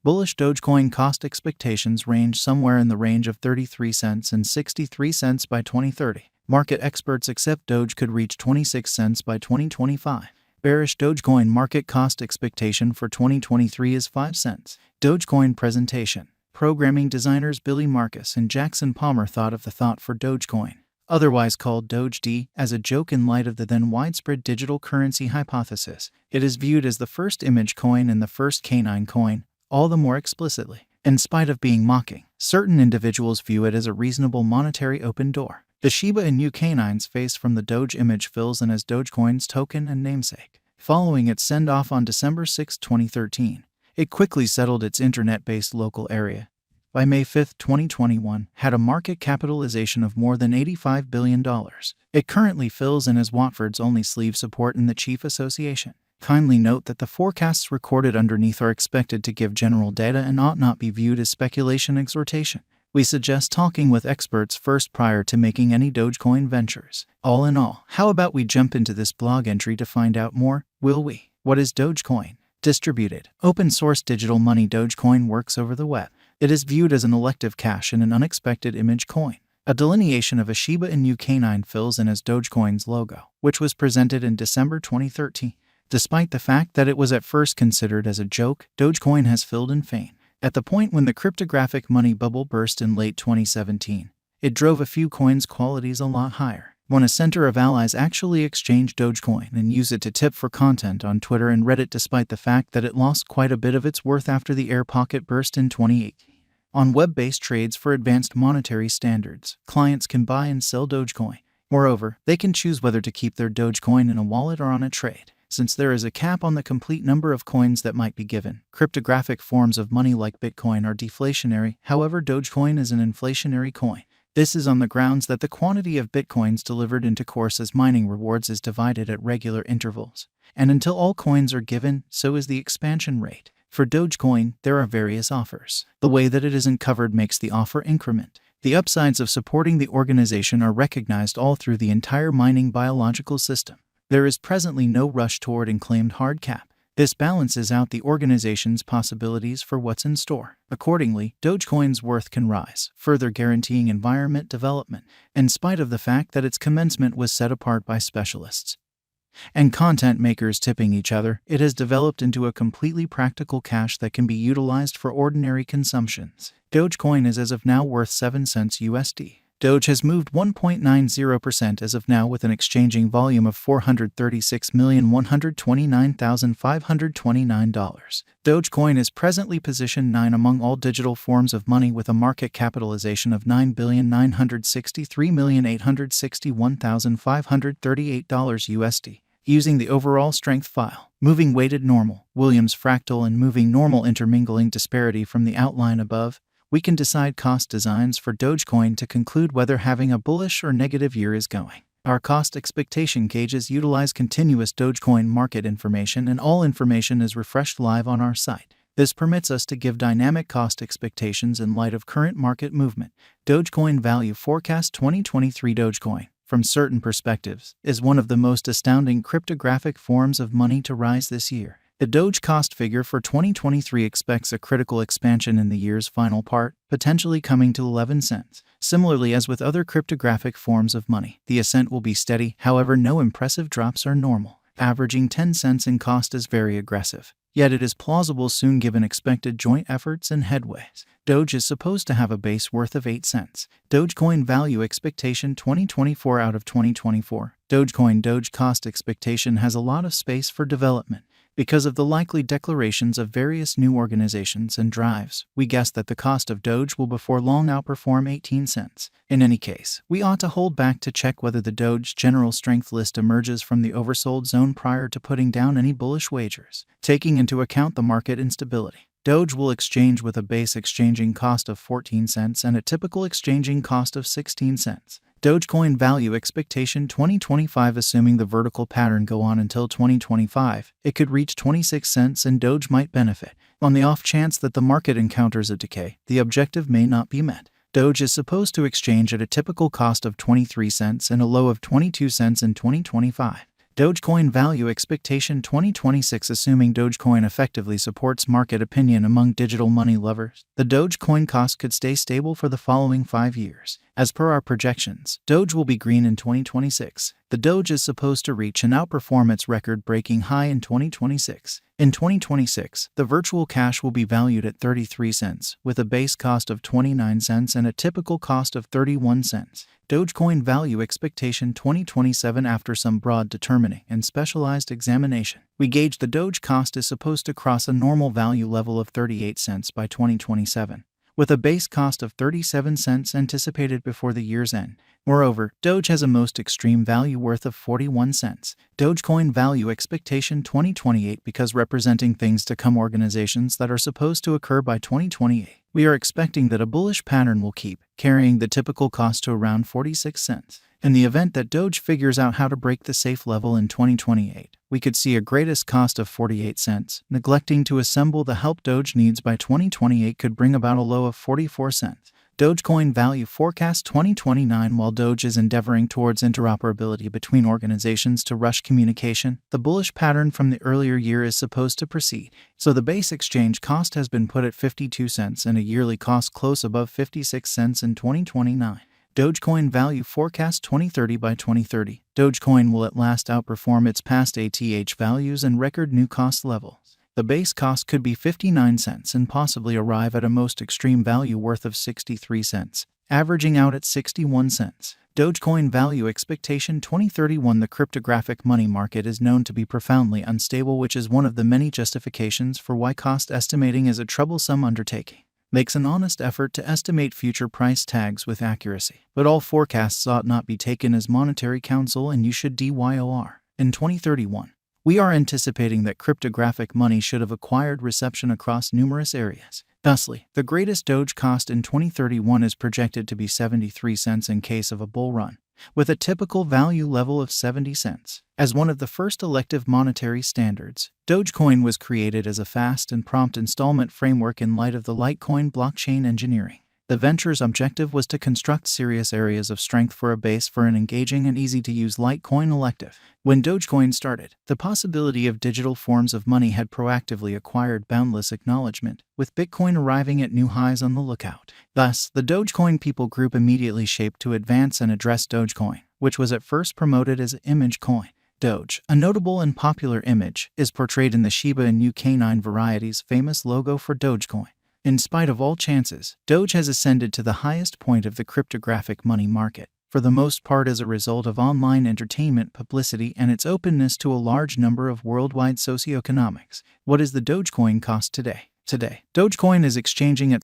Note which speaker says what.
Speaker 1: Bullish Dogecoin cost expectations range somewhere in the range of 33 cents and 63 cents by 2030. Market experts accept Doge could reach 26 cents by 2025. Bearish Dogecoin market cost expectation for 2023 is 5 cents. Dogecoin presentation. Programming designers Billy Marcus and Jackson Palmer thought of the thought for Dogecoin, otherwise called Doge, as a joke in light of the then widespread digital currency hypothesis. It is viewed as the first image coin and the first canine coin, all the more explicitly. In spite of being mocking, certain individuals view it as a reasonable monetary open door. The Shiba Inu canine's face from the Doge image fills in as Dogecoin's token and namesake. Following its send-off on December 6, 2013, it quickly settled its internet-based local area. By May 5, 2021, had a market capitalization of more than $85 billion. It currently fills in as Watford's only sleeve support in the Chief Association. Kindly note that the forecasts recorded underneath are expected to give general data and ought not be viewed as speculation exhortation. We suggest talking with experts first prior to making any Dogecoin ventures. All in all, how about we jump into this blog entry to find out more, will we? What is Dogecoin? Distributed, open-source digital money. Dogecoin works over the web. It is viewed as an elective cash and an unexpected image coin. A delineation of a Shiba Inu canine fills in as Dogecoin's logo, which was presented in December 2013. Despite the fact that it was at first considered as a joke, Dogecoin has filled in fame. At the point when the cryptographic money bubble burst in late 2017, it drove a few coins' qualities a lot higher. When a center of allies actually exchanged Dogecoin and used it to tip for content on Twitter and Reddit, despite the fact that it lost quite a bit of its worth after the air pocket burst in 2018. On web-based trades for advanced monetary standards, clients can buy and sell Dogecoin. Moreover, they can choose whether to keep their Dogecoin in a wallet or on a trade. Since there is a cap on the complete number of coins that might be given, cryptographic forms of money like Bitcoin are deflationary. However, Dogecoin is an inflationary coin. This is on the grounds that the quantity of Bitcoins delivered into course as mining rewards is divided at regular intervals. And until all coins are given, so is the expansion rate. For Dogecoin, there are various offers. The way that it is uncovered makes the offer increment. The upsides of supporting the organization are recognized all through the entire mining biological system. There is presently no rush toward and claimed hard cap. This balances out the organization's possibilities for what's in store. Accordingly, Dogecoin's worth can rise, further guaranteeing environment development, in spite of the fact that its commencement was set apart by specialists and content makers tipping each other. It has developed into a completely practical cash that can be utilized for ordinary consumptions. Dogecoin is as of now worth 7 cents USD. Doge has moved 1.90% as of now with an exchanging volume of $436,129,529. Dogecoin is presently positioned 9 among all digital forms of money with a market capitalization of $9,963,861,538 USD. Using the overall strength file, moving weighted normal, Williams fractal and moving normal intermingling disparity from the outline above, we can decide cost designs for Dogecoin to conclude whether having a bullish or negative year is going. Our cost expectation gauges utilize continuous Dogecoin market information, and all information is refreshed live on our site. This permits us to give dynamic cost expectations in light of current market movement. Dogecoin Value Forecast 2023. Dogecoin, from certain perspectives, is one of the most astounding cryptographic forms of money to rise this year. The Doge cost figure for 2023 expects a critical expansion in the year's final part, potentially coming to 11 cents. Similarly, as with other cryptographic forms of money, the ascent will be steady. However, no impressive drops are normal. Averaging 10 cents in cost is very aggressive. Yet it is plausible soon given expected joint efforts and headways. Doge is supposed to have a base worth of 8 cents. Dogecoin Value Expectation 2024 out of 2024. Dogecoin Doge cost expectation has a lot of space for development. Because of the likely declarations of various new organizations and drives, we guess that the cost of Doge will before long outperform 18 cents. In any case, we ought to hold back to check whether the Doge general strength list emerges from the oversold zone prior to putting down any bullish wagers. Taking into account the market instability, Doge will exchange with a base exchanging cost of 14 cents and a typical exchanging cost of 16 cents. Dogecoin Value Expectation 2025. Assuming the vertical pattern go on until 2025, it could reach 26 cents and Doge might benefit. On the off chance that the market encounters a decay, the objective may not be met. Doge is supposed to exchange at a typical cost of 23 cents and a low of 22 cents in 2025. Dogecoin value expectation 2026. Assuming Dogecoin effectively supports market opinion among digital money lovers, the Dogecoin cost could stay stable for the following 5 years. As per our projections, Doge will be green in 2026. The Doge is supposed to reach and outperform its record-breaking high in 2026. In 2026, the virtual cash will be valued at 33 cents, with a base cost of 29 cents and a typical cost of 31 cents. Dogecoin value expectation 2027. After some broad determining and specialized examination, we gauge the Doge cost is supposed to cross a normal value level of 38 cents by 2027, with a base cost of 37 cents anticipated before the year's end. Moreover, Doge has a most extreme value worth of 41 cents. Dogecoin value expectation 2028. Because representing things to come, organizations that are supposed to occur by 2028, we are expecting that a bullish pattern will keep carrying the typical cost to around 46 cents. In the event that Doge figures out how to break the safe level in 2028, we could see a greatest cost of 48 cents. Neglecting to assemble the help Doge needs by 2028 could bring about a low of 44 cents. Dogecoin value forecast 2029. While Doge is endeavoring towards interoperability between organizations to rush communication, the bullish pattern from the earlier year is supposed to proceed. So the base exchange cost has been put at 52 cents and a yearly cost close above 56 cents in 2029. Dogecoin value forecast 2030. By 2030, Dogecoin will at last outperform its past ATH values and record new cost levels. The base cost could be 59 cents and possibly arrive at a most extreme value worth of 63 cents, averaging out at 61 cents. Dogecoin value expectation 2031. The cryptographic money market is known to be profoundly unstable, which is one of the many justifications for why cost estimating is a troublesome undertaking. Makes an honest effort to estimate future price tags with accuracy, but all forecasts ought not be taken as monetary counsel, and you should DYOR. In 2031, we are anticipating that cryptographic money should have acquired reception across numerous areas. Thusly, the greatest Doge cost in 2031 is projected to be 73 cents in case of a bull run, with a typical value level of 70 cents. As one of the first elective monetary standards, Dogecoin was created as a fast and prompt installment framework in light of the Litecoin blockchain engineering. The venture's objective was to construct serious areas of strength for a base for an engaging and easy-to-use Litecoin elective. When Dogecoin started, the possibility of digital forms of money had proactively acquired boundless acknowledgement, with Bitcoin arriving at new highs on the lookout. Thus, the Dogecoin people group immediately shaped to advance and address Dogecoin, which was at first promoted as an image coin. Doge, a notable and popular image, is portrayed in the Shiba Inu K9 variety's famous logo for Dogecoin. In spite of all chances, Doge has ascended to the highest point of the cryptographic money market, for the most part as a result of online entertainment publicity and its openness to a large number of worldwide socioeconomics. What is the Dogecoin cost today? Today, Dogecoin is exchanging at